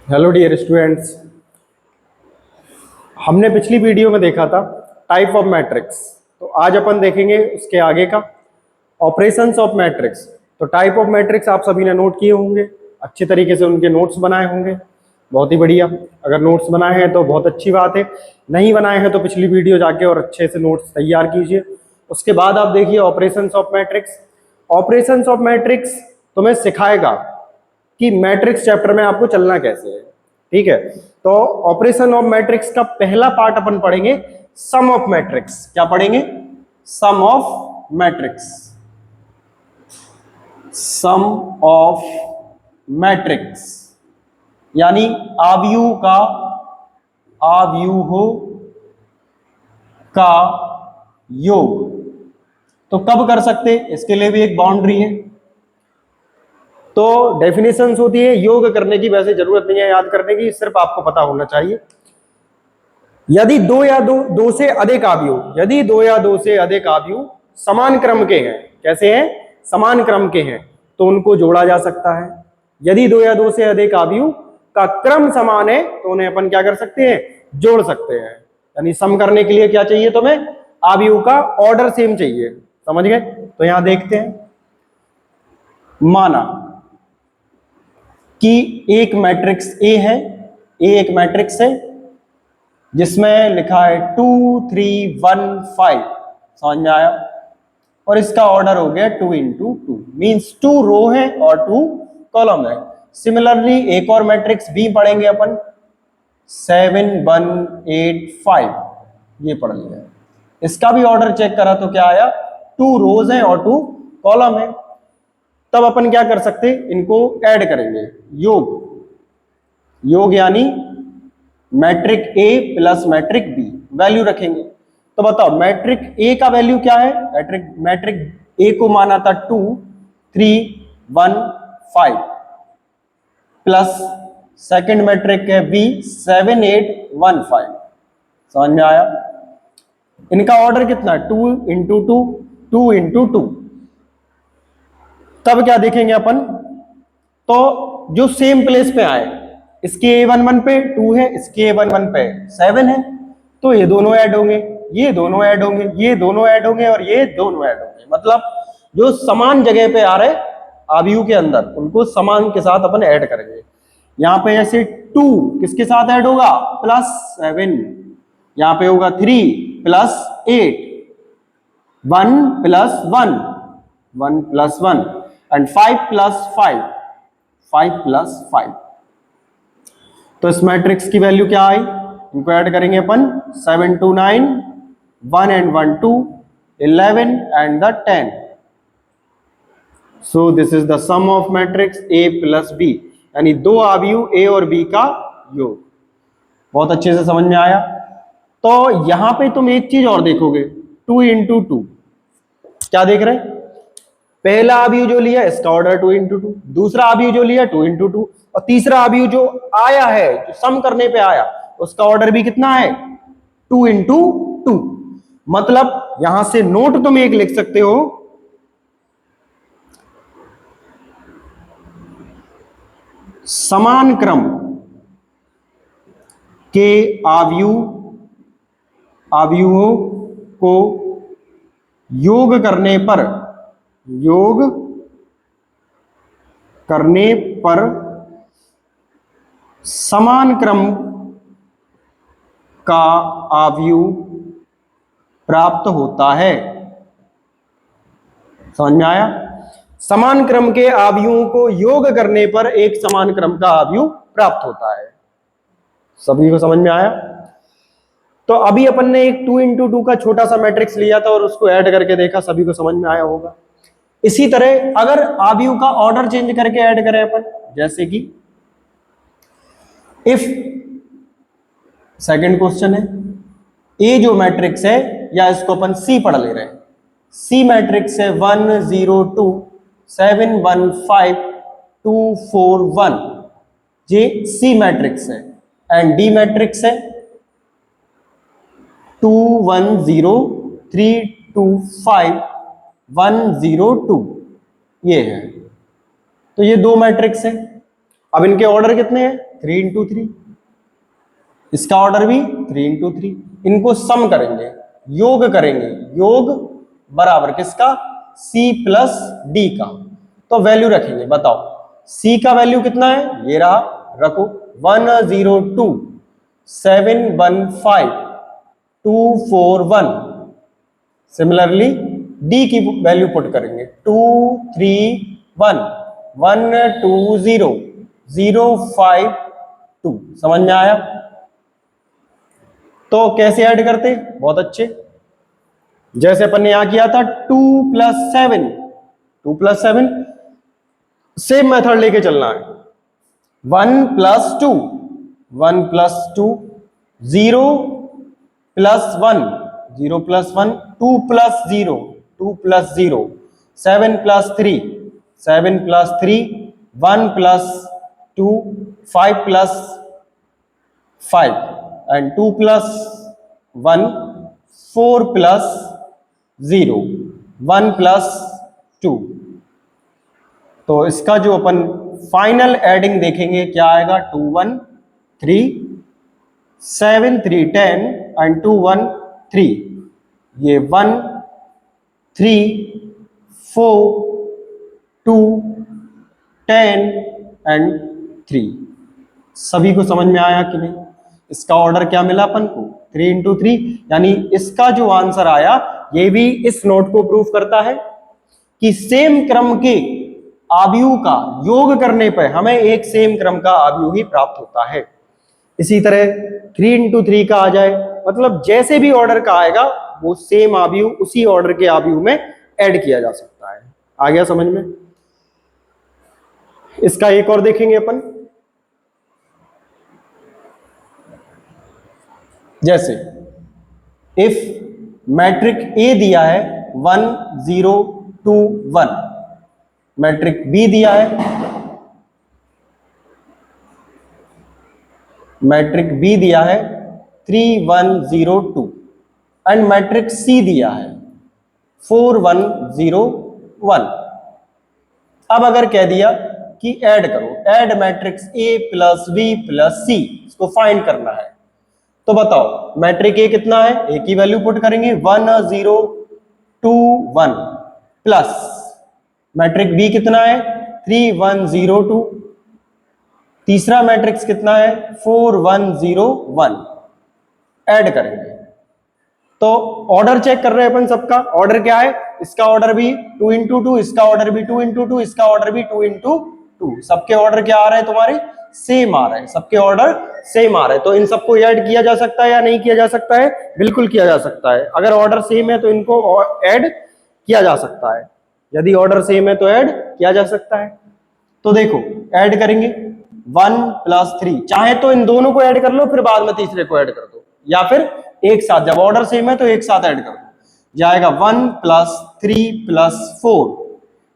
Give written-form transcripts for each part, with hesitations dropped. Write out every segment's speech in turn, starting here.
Hello dear students. हमने पिछली video में देखा था टाइप ऑफ मैट्रिक्स। तो आज अपन देखेंगे उसके आगे का ऑपरेशंस ऑफ मैट्रिक्स। तो टाइप ऑफ मैट्रिक्स आप सभी ने नोट किए होंगे, अच्छे तरीके से उनके नोट्स बनाए होंगे। बहुत ही बढ़िया। अगर नोट्स बनाए हैं तो बहुत अच्छी बात है, नहीं बनाए हैं तो पिछली वीडियो जाके और अच्छे से नोट्स तैयार कीजिए। उसके बाद आप देखिए operations of matrix. Operations of matrix तुम्हें सिखाएगा कि मैट्रिक्स चैप्टर में आपको चलना कैसे है। ठीक है, तो ऑपरेशन ऑफ मैट्रिक्स का पहला पार्ट अपन पढ़ेंगे सम ऑफ मैट्रिक्स। क्या पढ़ेंगे? Sum of matrix. Sum of matrix यानी आव्यूहों का योग। तो कब कर सकते, इसके लिए भी एक बाउंड्री है। तो डेफिनेशंस होती है योग करने की, वैसे जरूरत नहीं है याद करने की, सिर्फ आपको पता होना चाहिए। यदि दो से अधिक आव्यूह, यदि दो या दो से अधिक आव्यूह समान क्रम के हैं, कैसे हैं? समान क्रम के हैं, तो उनको जोड़ा जा सकता है। यदि दो या दो से अधिक आव्यूह का क्रम समान है तो उन्हें अपन क्या कर सकते हैं? जोड़ सकते हैं। यानी सम करने के लिए क्या चाहिए तुम्हें? आव्यूह का ऑर्डर सेम चाहिए। समझ गए? तो यहां देखते हैं, माना कि एक मैट्रिक्स ए है, ए एक मैट्रिक्स है जिसमें लिखा है 2 3 1 5। समझ में आया? और इसका ऑर्डर हो गया 2 into 2, मीन्स 2 रो है और 2 कॉलम है। सिमिलरली एक और मैट्रिक्स बी पढ़ेंगे अपन, 7 1 8 5, ये पढ़ लिया। इसका भी ऑर्डर चेक करा तो क्या आया? 2 रोज है और 2 कॉलम है। तब अपन क्या कर सकते, इनको ऐड करेंगे, योग यानी मैट्रिक ए प्लस मैट्रिक बी, वैल्यू रखेंगे। तो बताओ मैट्रिक ए का वैल्यू क्या है? मैट्रिक ए को माना था 2 3 1 5 प्लस सेकंड मैट्रिक है बी 7 8 1 5। समझ में आया? इनका ऑर्डर कितना? 2 into 2, 2 into 2। तब क्या देखेंगे अपन? तो जो सेम प्लेस पे आए, इसके A11 पे 2 है, इसके A11 पे 7 है, तो ये दोनों ऐड होंगे, ये दोनों ऐड होंगे, ये दोनों ऐड होंगे और ये दोनों ऐड होंगे। मतलब जो समान जगह पे आ रहे आव्यूह के अंदर, उनको समान के साथ अपन ऐड करेंगे। यहां पे ऐसे 2 किसके साथ ऐड होगा? +7। यहां पे होगा 3 + 8, 1 + 1, 1 + 1 एंड 5 + 5, 5 + 5। तो इस मैट्रिक्स की वैल्यू क्या आई? इनको ऐड करेंगे अपन, 7 2 9, 1 and 1 2, 11 and the 10। So this is the sum of matrix A plus B, यानी दो आव्यूह A और B का योग। बहुत अच्छे से समझ में आया? तो यहां पे तुम एक चीज और देखोगे, 2 into 2। क्या देख रहे हैं? पहला आव्यूह जो लिया इसका ऑर्डर 2 into 2, दूसरा आव्यूह जो लिया 2 into 2, और तीसरा आव्यूह जो आया है, जो सम करने पे आया, उसका ऑर्डर भी कितना है? 2 into 2। मतलब यहां से नोट तुम एक लिख सकते हो, समान क्रम के आव्यूहों को योग करने पर समान क्रम का आव्यूह प्राप्त होता है। समझ में आया? समान क्रम के आव्यूहों को योग करने पर एक समान क्रम का आव्यूह प्राप्त होता है। सभी को समझ में आया? तो अभी अपन ने एक 2 into 2 का छोटा सा मैट्रिक्स लिया था और उसको ऐड करके देखा, सभी को समझ में आया होगा। इसी तरह अगर आव्यूह का ऑर्डर चेंज करके ऐड करें अपन, जैसे कि इफ, सेकंड क्वेश्चन है, ए जो मैट्रिक्स है, या इसको अपन सी पढ़ ले रहे हैं, सी मैट्रिक्स है 1 0 2 7 1 5 2 4 1, ये सी मैट्रिक्स है। एंड डी मैट्रिक्स है 2 1 0 3 2 5 1 0 2, ये है। तो ये दो मैट्रिक्स है। अब इनके ऑर्डर कितने हैं? 3 इंटू 3, इसका ऑर्डर भी 3 इंटू 3। इनको सम करेंगे, योग करेंगे, योग बराबर किसका, C प्लस D का। तो वैल्यू रखेंगे, बताओ C का वैल्यू कितना है, ये रहा, रखो 102 715 241। सिमिलरली D की वैल्यू पुट करेंगे 231 120 052। समझ में आया? तो कैसे ऐड करते, बहुत अच्छे, जैसे अपन ने यहां किया था 2 प्लस 7, 2 प्लस 7, सेम मेथड लेके चलना है। 1 plus 2, 1 plus 2, 0 plus 1, 0 plus 1, 2 plus 0, 2 plus 0, 7 plus 3, 7 plus 3, 1 plus 2, 5 plus 5 and 2 plus 1, 4 plus 0, 1 plus 2। तो इसका जो अपन फाइनल एडिंग देखेंगे क्या आएगा, 2 1 3 7 3 10 एंड 2 1 3। ये 1 3 4 2 10 एंड 3। सभी को समझ में आया कि नहीं? इसका ऑर्डर क्या मिला अपन को, 3 इंटू 3, यानी इसका जो आंसर आया ये भी इस नोट को प्रूफ करता है कि सेम क्रम के आव्यूह का योग करने पर हमें एक सेम क्रम का आव्यूह ही प्राप्त होता है। इसी तरह 3 इंटू 3 का आ जाए, मतलब जैसे भी ऑर्डर का आएगा वो सेम आव्यूह उसी ऑर्डर के आव्यूह में ऐड किया जा सकता है। आ गया समझ में? इसका एक और देखेंगे अपन, जैसे इफ मैट्रिक ए दिया है 1 0 2 1, मैट्रिक बी दिया है, मैट्रिक बी दिया है 3 1 0 2 एंड मैट्रिक सी दिया है 4 1 0 1। अब अगर कह दिया कि ऐड करो, add matrix A plus B plus C, इसको फाइंड करना है, तो बताओ मैट्रिक ए कितना है, ए की वैल्यू पुट करेंगे 1 0 2 1 प्लस मैट्रिक बी कितना है 3 1 0 2, तीसरा मैट्रिक्स कितना है 4 1 0 1। ऐड करेंगे तो ऑर्डर चेक कर रहे हैं अपन, सबका ऑर्डर क्या है, इसका ऑर्डर भी 2 इंटू 2, इसका ऑर्डर भी 2 इंटू 2, इसका ऑर्डर भी 2 इंटू 2। सबके ऑर्डर क्या आ रहे हैं तुम्हारे, सेम आ रहे हैं, सबके ऑर्डर सेम आ रहे हैं। तो इन सबको ऐड किया जा सकता है या नहीं किया जा सकता है, बिल्कुल किया जा सकता है। अगर ऑर्डर सेम है तो इनको ऐड किया जा सकता है, यदि ऑर्डर सेम है तो ऐड किया जा सकता है। तो देखो ऐड करेंगे 1 प्लस 3, चाहे तो इन दोनों को ऐड कर लो फिर बाद में तीसरे को ऐड कर दो, या फिर एक साथ, जब ऑर्डर सेम है तो एक साथ ऐड कर दो। जाएगा 1 plus 3 plus 4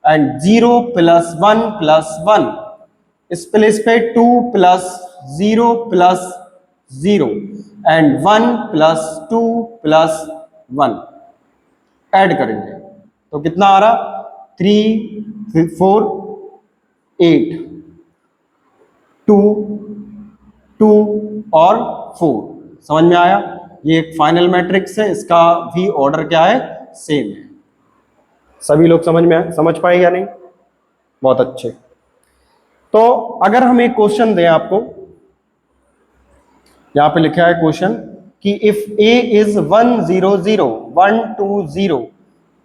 and 0 plus 1 plus 1, इस प्लेस पे 2 plus 0 plus 0 and 1 plus 2 plus 1 add करेंगे तो कितना आ रहा, 3 4 8 2 2 और 4। समझ में आया? ये एक फाइनल मैट्रिक्स है, इसका भी ऑर्डर क्या है, सेम है। सभी लोग समझ पाए या नहीं? बहुत अच्छे। तो अगर हम एक क्वेश्चन दें आपको, यहां पे लिखा है क्वेश्चन कि इफ ए इज 1 0 0 1 2 0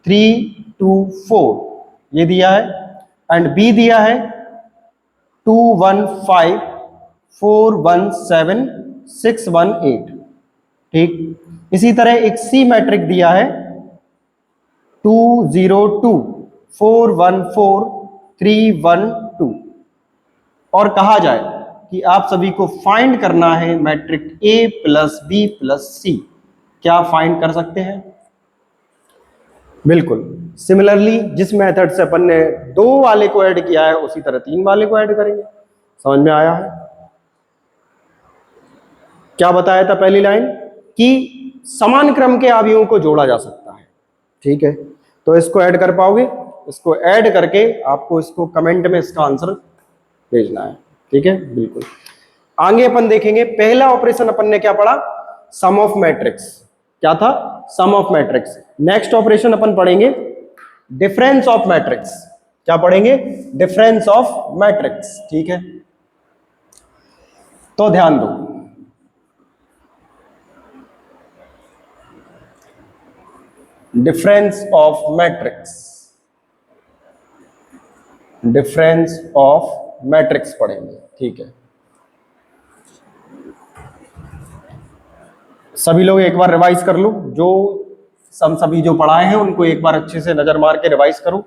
3 2 4, ये दिया है, एंड बी दिया है 2 1 5 4 1 7 6 1 8। ठीक, इसी तरह एक सी मैट्रिक दिया है 2 0 2 4 1 4 3 1 2, और कहा जाए कि आप सभी को फाइंड करना है मैट्रिक ए प्लस बी प्लस सी, क्या फाइंड कर सकते हैं? बिल्कुल सिमिलरली जिस मेथड से अपन ने 2 वाले को ऐड किया है उसी तरह 3 वाले को ऐड करेंगे। समझ में आया है? क्या बताया था पहली लाइन कि समान क्रम के अवयवों को जोड़ा जा सकता है। ठीक है, तो इसको ऐड कर पाओगे, इसको ऐड करके आपको इसको कमेंट में इसका आंसर भेजना है। ठीक है, बिल्कुल। आगे अपन देखेंगे, पहला ऑपरेशन अपन ने क्या पढ़ा, सम ऑफ मैट्रिक्स, क्या था, सम ऑफ मैट्रिक्स। नेक्स्ट ऑपरेशन अपन पढ़ेंगे डिफरेंस ऑफ मैट्रिक्स, क्या पढ़ेंगे, डिफरेंस ऑफ मैट्रिक्स, ठीक है। तो ध्यान दो, difference of matrix, difference of matrix पढ़ेंगे, ठीक है। सभी लोग एक बार रिवाइज कर लो, जो सभी जो पढ़ाए हैं उनको एक बार अच्छे से नजर मार के रिवाइज करो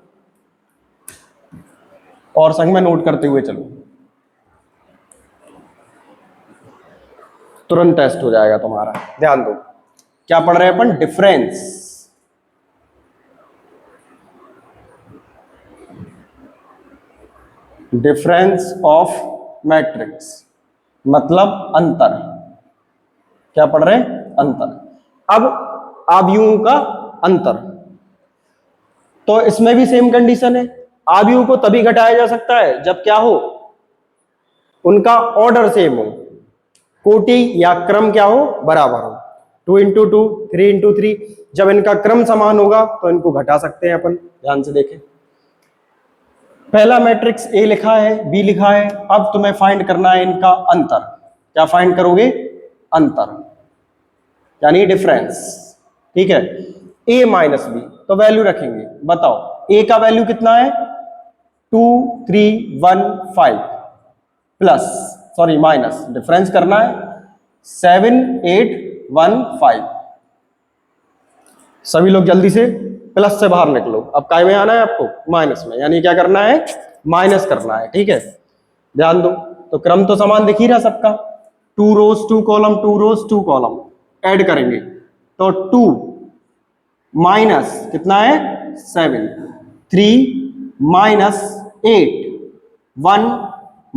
और संग में नोट करते हुए चलो, तुरंत टेस्ट हो जाएगा तुम्हारा। ध्यान दो, क्या पढ़ रहे हैं अपन, डिफरेंस, डिफरेंस ऑफ मैट्रिक्स मतलब अंतर, क्या पढ़ रहे हैं, अंतर। अब आव्यूहों का अंतर, तो इसमें भी सेम कंडीशन है, आव्यूह को तभी घटाया जा सकता है जब क्या हो, उनका ऑर्डर सेम हो, कोटि या क्रम क्या हो, बराबर हो, 2 इंटू 2, 3 इंटू 3, जब इनका क्रम समान होगा तो इनको घटा सकते हैं अपन। ध्यान से देखें, पहला मैट्रिक्स ए लिखा है, बी लिखा है, अब तुम्हें फाइंड करना है इनका अंतर। क्या फाइंड करोगे, अंतर यानी डिफरेंस, ठीक है। ए माइनस बी, तो वैल्यू रखेंगे, बताओ ए का वैल्यू कितना है, 2 3 1 5 प्लस, सॉरी माइनस, डिफरेंस करना है 7 8 1 5। सभी लोग जल्दी से प्लस से बाहर निकलो, अब काय में आना है आपको, माइनस में, यानी क्या करना है, माइनस करना है, ठीक है। ध्यान दो, तो क्रम तो समान दिख ही रहा सबका, 2 रोज 2 कॉलम, 2 रोज 2 कॉलम, ऐड करेंगे तो 2 माइनस कितना है 7, 3 माइनस 8, 1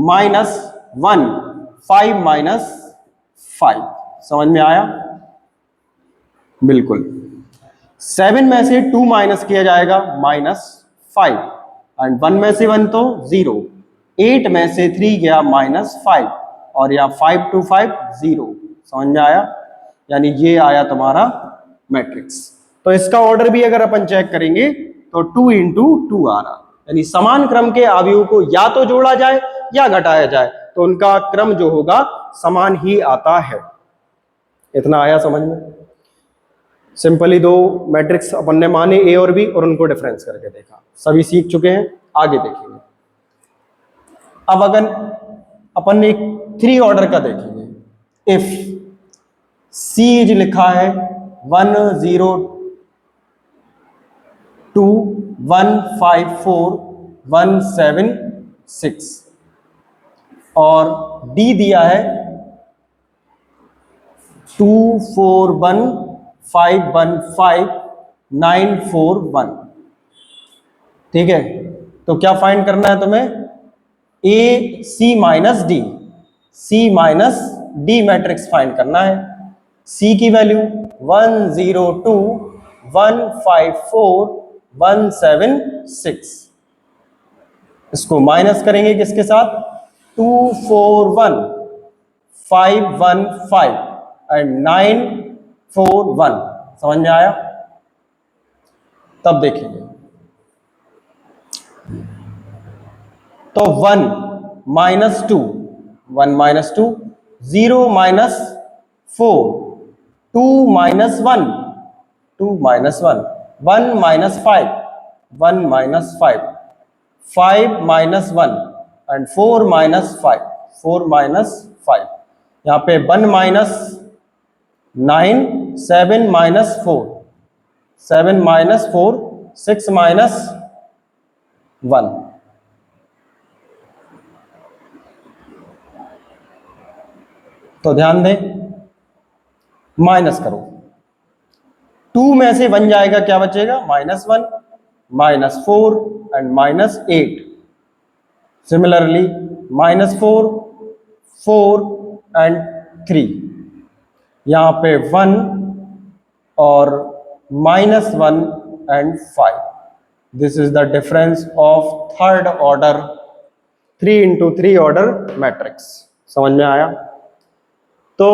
माइनस 1, 5 माइनस 5। समझ में आया, बिल्कुल। 7 में से 2 माइनस किया जाएगा -5, एंड 1 में से 1 तो 0, 8 में से 3 गया -5, और यहाँ 5 2 5 0। समझ में आया, यानी ये आया तुम्हारा मैट्रिक्स। तो इसका ऑर्डर भी अगर अपन चेक करेंगे तो 2 इंटू 2 आ रहा, यानी समान क्रम के अवयवों को या तो जोड़ा जाए या घटाया जाए, तो उनका क्रम जो होगा समान ही आता है। इतना आया समझ में, सिंपली दो मैट्रिक्स अपन ने माने ए और बी, और उनको डिफरेंस करके देखा, सभी सीख चुके हैं, आगे देखेंगे। अब अगर अपन ने 3 ऑर्डर का देखेंगे, इफ सीज लिखा है 1 0 2 1 5 4 1 7 6, और डी दिया है 2 4 1 5 1 5 9 4 1, ठीक है। तो क्या फाइंड करना है तुम्हें, ए सी माइनस डी, सी माइनस डी मैट्रिक्स फाइंड करना है। सी की वैल्यू 1 0 2 1 5 4 1 7 6, इसको माइनस करेंगे किसके साथ, 2 4 1 5 1 5 एंड 9 4 1। समझ में आया, तब देखेंगे तो 1 minus 2 1 minus 2, 0 minus 4, 2 minus 1 2 minus 1, 1 minus 5 1 minus 5, 5 minus 1 and 4 minus 5 4 minus 5। यहाँ पे 1 माइनस 9, 7 माइनस 4 7 माइनस 4, 6 माइनस 1। तो ध्यान दें, माइनस करो, 2 में से 1 जाएगा, क्या बचेगा, -1 -4 एंड -8। सिमिलरली -4 4 एंड 3, यहाँ पे 1 और -1 and 5। This is the difference of third order 3 into 3 order matrix. समझ में आया? तो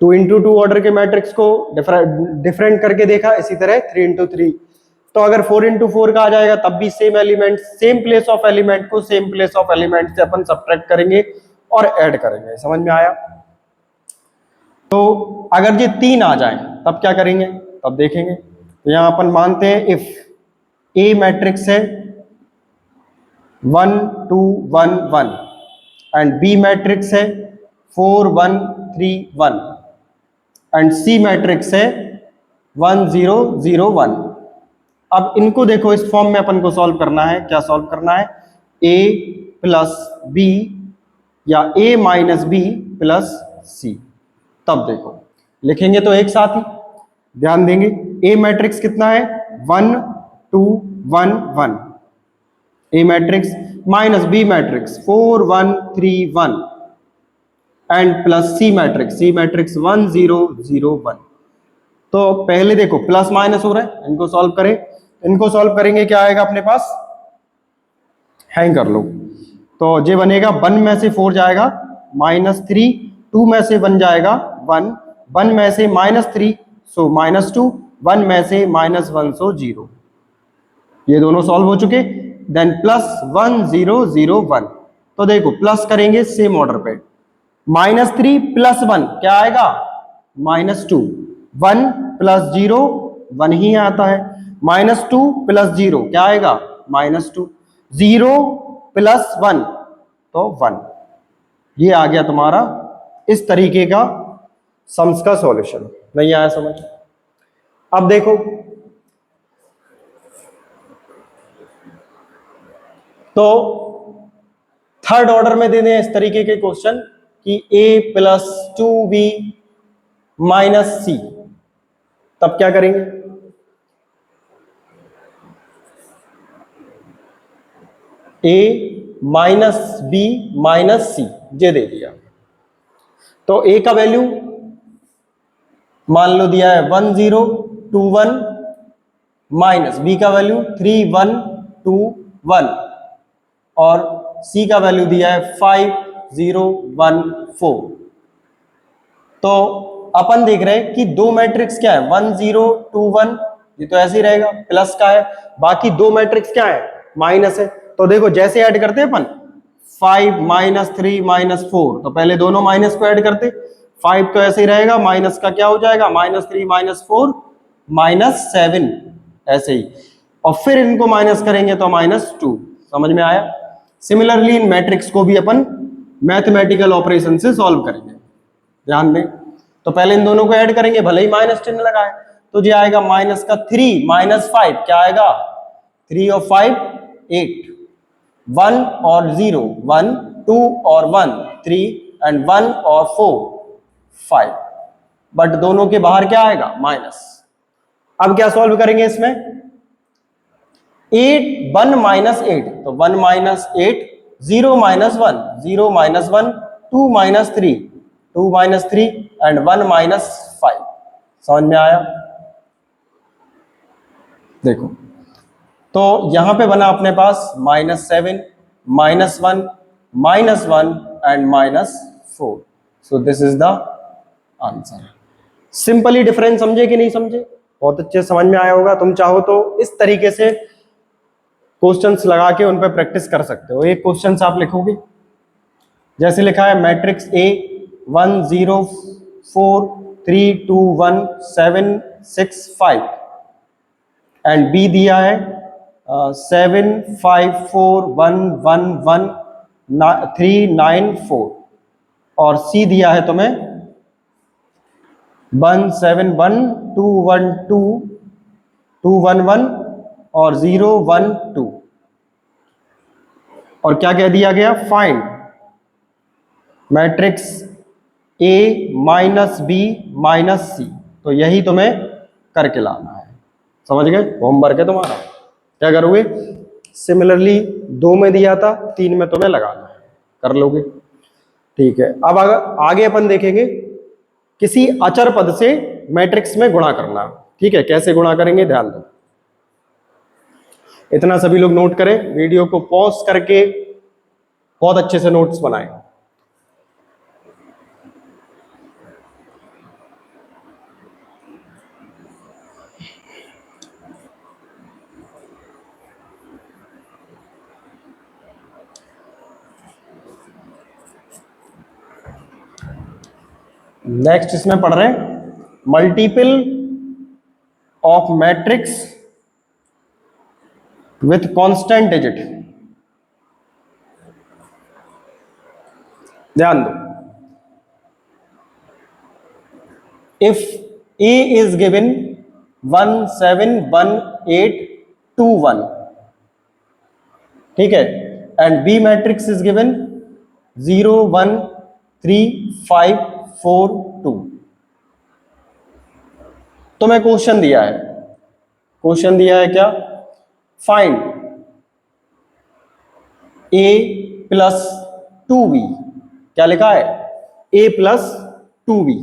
2 into 2 ऑर्डर के मैट्रिक्स को डिफरेंट करके देखा, इसी तरह 3 into 3। तो अगर 4 into 4 का आ जाएगा तब भी same element, same place of element को सेम प्लेस ऑफ एलिमेंट से अपन सब्ट्रैक्ट करेंगे और ऐड करेंगे। समझ में आया? तो अगर ये 3 आ जाए तब क्या करेंगे, तब देखेंगे। तो यहां अपन मानते हैं इफ ए मैट्रिक्स है 1 2 1 1 एंड बी मैट्रिक्स है 4 1 3 1 एंड सी मैट्रिक्स है 1 0 0 1। अब इनको देखो, इस फॉर्म में अपन को सॉल्व करना है। क्या सॉल्व करना है? a प्लस बी या a माइनस बी प्लस सी। तब देखो लिखेंगे तो एक साथ ही, ध्यान देंगे। a मैट्रिक्स कितना है? 1 2 1 1। a matrix minus B matrix 4 1 3 1 and plus C matrix 1 0 0 1। तो पहले देखो प्लस माइनस हो रहा है, इनको सॉल्व करें। इनको सॉल्व करेंगे क्या आएगा अपने पास? हैंग कर लो। तो ये बनेगा 1 में से 4 जाएगा -3, 2 में से 1 जाएगा 1, 1 में से -3 सो -2, 1 में से -1 सो 0। ये दोनों सॉल्व हो चुके। Then plus 1 0 0 1। तो देखो प्लस करेंगे सेम ऑर्डर पे, -3 प्लस 1 क्या आएगा? -2, 1 प्लस 0 1 ही आता है, -2 प्लस 0 क्या आएगा? -2, 0 प्लस 1 तो 1। ये आ गया तुम्हारा इस तरीके का सम्स का सॉल्यूशन। नहीं आया समझ? अब देखो तो थर्ड ऑर्डर में दे दें इस तरीके के क्वेश्चन कि a प्लस 2b माइनस सी, तब क्या करेंगे? a माइनस बी माइनस सी ये दे दिया। तो a का वैल्यू मान लो दिया है 1 0 2 1 माइनस बी का वैल्यू 3 1 2 1 और सी का वैल्यू दिया है 5 0 1 4। तो अपन देख रहे हैं कि दो मैट्रिक्स क्या है 1 0 2 1, ये तो ऐसे ही रहेगा, प्लस का है। बाकी दो मैट्रिक्स क्या है? माइनस है। तो देखो जैसे ऐड करते हैं अपन 5 -3 -4, तो पहले दोनों माइनस को ऐड करते, 5 तो ऐसे ही रहेगा, माइनस का क्या हो जाएगा? -3 -4 -7 ऐसे ही, और फिर इनको माइनस करेंगे तो -2। समझ में आया? सिमिलरली इन मैट्रिक्स को भी अपन मैथमेटिकल ऑपरेशन से सॉल्व करेंगे। ध्यान दें, तो पहले इन दोनों को ऐड करेंगे, भले ही माइनस चिन्ह लगाए, तो ये आएगा माइनस का 3 -5 क्या आएगा? 3 और 5 8, 1 और 0 1, 2 और 1 3 एंड 1 और 4 5, बट दोनों के बाहर क्या आएगा? माइनस। अब क्या सॉल्व करेंगे इसमें? 8 1 -8, तो 1 -8, 0 -1 0 -1, 2 -3 2 -3 एंड 1 -5। समझ में आया? देखो तो यहां पे बना अपने पास -7 -1 -1 and -4। So this is the answer. Simply difference समझे कि नहीं समझे? बहुत अच्छे समझ में आया होगा। तुम चाहो तो इस तरीके से क्वेश्चंस लगा के उन पे प्रैक्टिस कर सकते हो। एक क्वेश्चंस आप लिखोगे जैसे लिखा है मैट्रिक्स A 1 0 4 3 2 1 7 6 5 एंड B दिया है 7 5 4 1 1 1 3 9 4 और C दिया है तुम्हें 1 7 1 2 1 2 2 1 1 और 0 1 2 और क्या कह दिया गया? Find matrix A minus B minus C. तो यही तुम्हें करके लाना है। समझ गए? होमवर्क है तुम्हारा। क्या करोगे? सिमिलरली 2 में दिया था, 3 में तुम्हें लगाना है, कर लोगे। ठीक है। अब आगे अपन देखेंगे किसी अचर पद से मैट्रिक्स में गुणा करना। ठीक है, कैसे गुणा करेंगे ध्यान दो। इतना सभी लोग नोट करें, वीडियो को पॉज करके बहुत अच्छे से नोट्स बनाएं। नेक्स्ट इसमें पढ़ रहे हैं multiple of matrix with constant digit. ध्यान दो, इफ ए इज गिवन 1 7 1 8 2 1, ठीक है, and B matrix is given 0 1 3 5 4 2, तो मैं क्वेश्चन दिया है क्या, फाइंड a प्लस 2b, क्या लिखा है a प्लस 2b,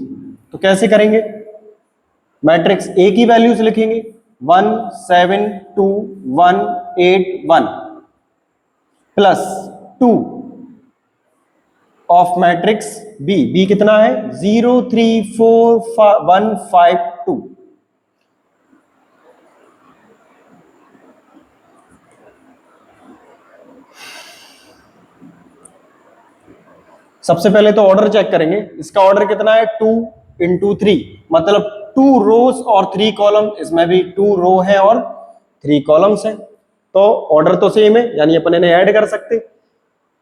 तो कैसे करेंगे, मैट्रिक्स a की वैल्यूज लिखेंगे 1 7 2 1 8 1 प्लस 2 ऑफ मैट्रिक्स b कितना है 0 3 4 1 5 2। सबसे पहले तो ऑर्डर चेक करेंगे, इसका ऑर्डर कितना है 2 into 3, मतलब 2 रोज और 3 कॉलम, इसमें भी 2 रो है और 3 कॉलम्स है, तो ऑर्डर तो सेम है, यानी अपन इन्हें ऐड कर सकते।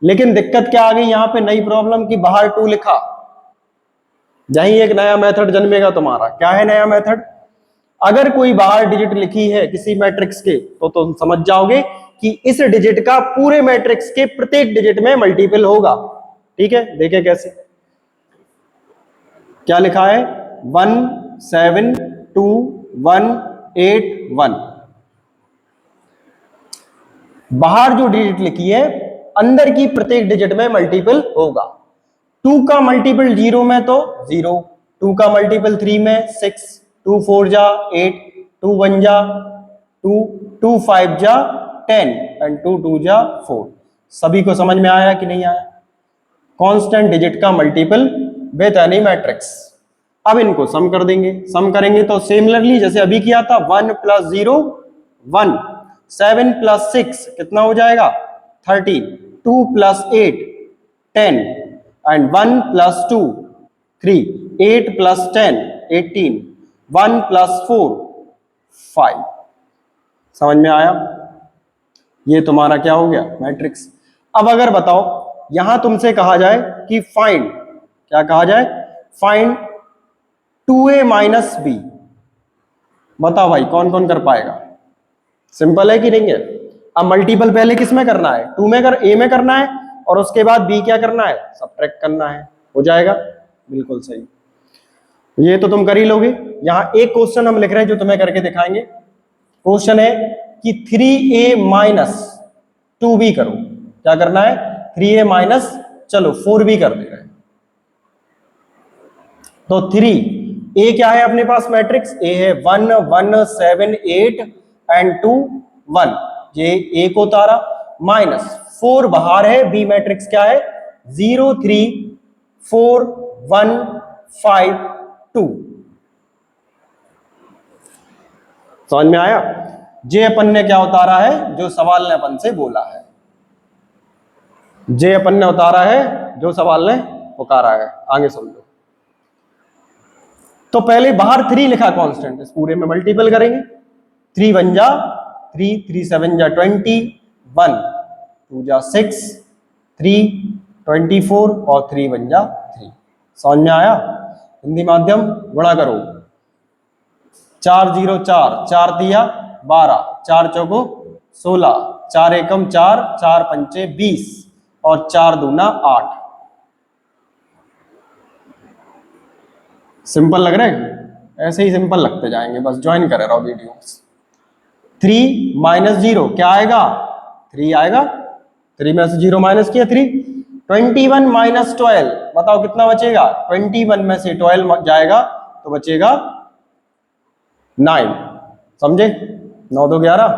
लेकिन दिक्कत क्या आ गई यहाँ पे, नई प्रॉब्लम की बाहर 2 लिखा, यही एक नया मेथड जन्मेगा तुम्हारा। क्या है नया मेथड, अगर कोई बाहर डिजिट लिखी है किसी मैट्रिक्स के, तो तुम समझ जाओगे कि इस डिजिट का पूरे मैट्रिक्स के प्रत्येक डिजिट में मल्टीपल होगा। ठीक है, देखें कैसे, क्या लिखा है 1 7 2 1 8 1, बाहर जो डिजिट लिखी है अंदर की प्रत्येक डिजिट में मल्टीपल होगा। 2 का मल्टीपल 0 में तो 0, 2 का मल्टीपल 3 में 6, 2 4 जा 8, 2 1 जा 2, 2 5 जा 10 एंड 2 2 जा 4। सभी को समझ में आया कि नहीं आया, कांस्टेंट डिजिट का मल्टीपल विद एनी मैट्रिक्स। अब इनको सम कर देंगे, सम करेंगे तो सिमिलरली जैसे अभी किया था 1 प्लस 0 1, 7 प्लस 6 कितना हो जाएगा 13, 2 plus 8 10 and 1 plus 2 3, 8 plus 10 18, 1 plus 4 5। समझ में आया, ये तुम्हारा क्या हो गया मैट्रिक्स। अब अगर बताओ यहां तुमसे कहा जाए कि फाइंड, क्या कहा जाए, फाइंड 2a माइनस बी, बताओ भाई कौन कौन कर पाएगा, सिंपल है कि नहीं है। अब मल्टीपल पहले किस में करना है, 2 में ए में करना है और उसके बाद बी क्या करना है, सबट्रैक्ट करना है, हो जाएगा बिल्कुल सही। ये तो तुम कर ही लोगे। यहां एक क्वेश्चन हम लिख रहे हैं जो तुम्हें करके दिखाएंगे। क्वेश्चन है कि 3a माइनस 2b करो, क्या करना है 3a माइनस, चलो 4b कर दे रहे हैं, तो 3 ए क्या है अपने पास मैट्रिक्स, ए है 1 1 7 8 एंड 2 1, ये ए को उतारा, माइनस 4 बाहर है, बी मैट्रिक्स क्या है 0 3 4 1 5 2। समझ में आया, जे अपन ने क्या उतारा है जो सवाल ने अपन से बोला है, जे अपन ने उतारा है जो सवाल ने पुकारा है, आगे समझो। तो पहले बाहर 3 लिखा कांस्टेंट, इस पूरे में मल्टीपल करेंगे, 3 1 जा 3, 3 7 जा 20, 1 2 जा 6, 3 24 और 3 1 जा 3। समझ में आया, हिंदी माध्यम गुणा करो, 4 0 4, 4 दिया 12, 4 चौको 16, 4 एकम 4, 4 पंचे 20 और 4 दूना 8। सिंपल लग रहे हैं, ऐसे ही सिंपल लगते जाएंगे, बस ज्वाइन करे रहो वीडियो। 3 माइनस 0 क्या आएगा 3 आएगा, 3 में से 0 माइनस किया 3, 21 माइनस 12 बताओ कितना बचेगा, 21 में से 12 जाएगा तो बचेगा 9। समझे, 9 2 11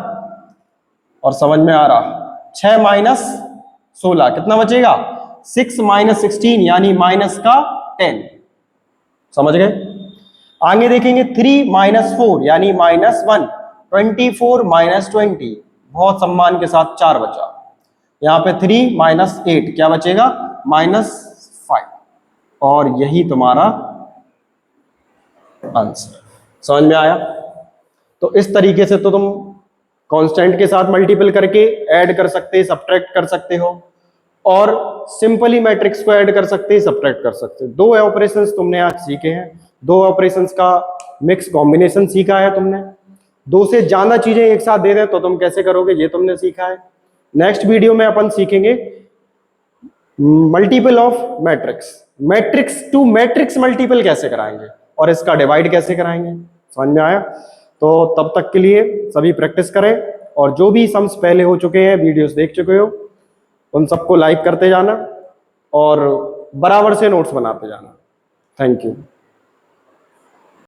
और समझ में आ रहा, 6 माइनस 16 कितना बचेगा 6 माइनस 16 यानी माइनस का 10। समझ गए, आगे देखेंगे 3 माइनस 4 यानी माइनस 1, 24 माइनस 20 बहुत सम्मान के साथ 4 बचा, यहाँ पे 3 माइनस 8 क्या बचेगा -5 और यही तुम्हारा आंसर। समझ में आया? तो इस तरीके से तो तुम कांस्टेंट के साथ मल्टीपल करके ऐड कर सकते, सब्ट्रैक्ट कर सकते हो, और सिंपली मैट्रिक्स को ऐड कर सकते, सब्ट्रैक्ट कर सकते। दो ऑपरेशंस तुमने आज सीखे हैं, दो ऑपरेशंस का मिक्स कॉम्बिनेशन सीखा है तुमने। दो से ज्यादा चीजें एक साथ दे दें तो तुम कैसे करोगे, ये तुमने सीखा है। नेक्स्ट वीडियो में अपन सीखेंगे multiple of matrix, matrix to matrix multiple कैसे कराएंगे और इसका डिवाइड कैसे कराएंगे। समझ में आया? तो तब तक के लिए सभी प्रैक्टिस करें, और जो भी सम्स पहले हो चुके हैं, वीडियोस देख चुके हो, उन सबको लाइक करते जाना और बराबर से नोट्स बनाते जाना। Thank you.